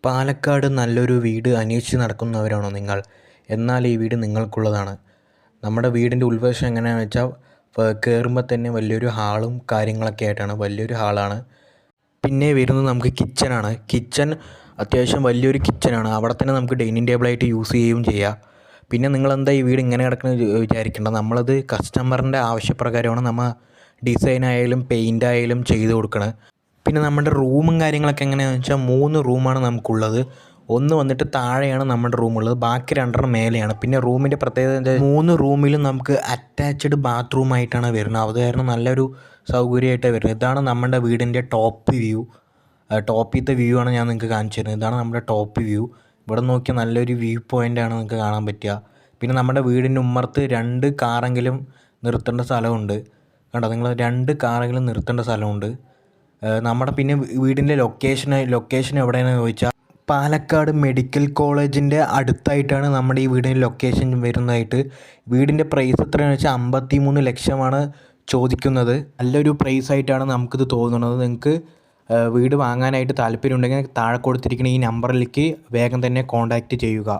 പാലക്കാട് നല്ലൊരു വീട് അന്വേഷിച്ച് നടക്കുന്നവരാണോ നിങ്ങൾ? എന്നാൽ ഈ വീട് നിങ്ങൾക്കുള്ളതാണ്. നമ്മുടെ വീടിൻ്റെ ഉൾവശം എങ്ങനെയാണെന്ന് വെച്ചാൽ കയറുമ്പോൾ തന്നെ വലിയൊരു ഹാളും കാര്യങ്ങളൊക്കെ ആയിട്ടാണ്. വലിയൊരു ഹാളാണ്. പിന്നെ വരുന്നത് നമുക്ക് കിച്ചണാണ്. കിച്ചൺ അത്യാവശ്യം വലിയൊരു കിച്ചണാണ്. അവിടെ തന്നെ നമുക്ക് ഡൈനിങ് ടേബിളായിട്ട് യൂസ് ചെയ്യുകയും ചെയ്യാം. പിന്നെ നിങ്ങളെന്താ ഈ വീട് ഇങ്ങനെ കിടക്കുന്നത് വിചാരിക്കേണ്ട. നമ്മളത് കസ്റ്റമറിൻ്റെ ആവശ്യപ്രകാരമാണ് നമ്മൾ ഡിസൈനായാലും പെയിൻ്റായാലും ചെയ്ത് കൊടുക്കണത്. പിന്നെ നമ്മുടെ റൂമും കാര്യങ്ങളൊക്കെ എങ്ങനെയാണെന്ന് വെച്ചാൽ 3 റൂമാണ് നമുക്കുള്ളത്. ഒന്ന് വന്നിട്ട് താഴെയാണ് നമ്മുടെ റൂമുള്ളത്, ബാക്കി 2 മേലെയാണ്. പിന്നെ റൂമിൻ്റെ പ്രത്യേകത എന്താ, 3 റൂമിലും നമുക്ക് അറ്റാച്ച്ഡ് ബാത്റൂമായിട്ടാണ് വരുന്നത്. അത് കാരണം നല്ലൊരു സൗകര്യമായിട്ടാണ് വരുന്നത്. ഇതാണ് നമ്മുടെ വീടിൻ്റെ ടോപ്പ് വ്യൂ. ടോപ്പിലത്തെ വ്യൂ ആണ് ഞാൻ നിങ്ങൾക്ക് കാണിച്ചു തരുന്നത്. ഇതാണ് നമ്മുടെ ടോപ്പ് വ്യൂ. ഇവിടെ നോക്കിയാൽ നല്ലൊരു വ്യൂ പോയിൻ്റാണ് നിങ്ങൾക്ക് കാണാൻ പറ്റുക. പിന്നെ നമ്മുടെ വീടിൻ്റെ ഉമ്മറത്ത് 2 കാറെങ്കിലും നിർത്തേണ്ട സ്ഥലമുണ്ട്. കണ്ടോ നിങ്ങൾ, 2 കാറെങ്കിലും നിർത്തേണ്ട സ്ഥലമുണ്ട്. നമ്മുടെ പിന്നെ വീടിൻ്റെ ലൊക്കേഷൻ എവിടെയാണെന്ന് ചോദിച്ചാൽ പാലക്കാട് മെഡിക്കൽ കോളേജിൻ്റെ അടുത്തായിട്ടാണ് നമ്മുടെ ഈ വീടിൻ്റെ ലൊക്കേഷൻ വരുന്നതായിട്ട്. വീടിൻ്റെ പ്രൈസ് എത്രയാണെന്ന് വെച്ചാൽ 53 ലക്ഷമാണ് ചോദിക്കുന്നത്. നല്ലൊരു പ്രൈസായിട്ടാണ് നമുക്കിത് തോന്നുന്നത്. നിങ്ങൾക്ക് വീട് വാങ്ങാനായിട്ട് താല്പര്യമുണ്ടെങ്കിൽ താഴെ കൊടുത്തിരിക്കുന്ന ഈ നമ്പറിലേക്ക് വേഗം തന്നെ കോൺടാക്റ്റ് ചെയ്യുക.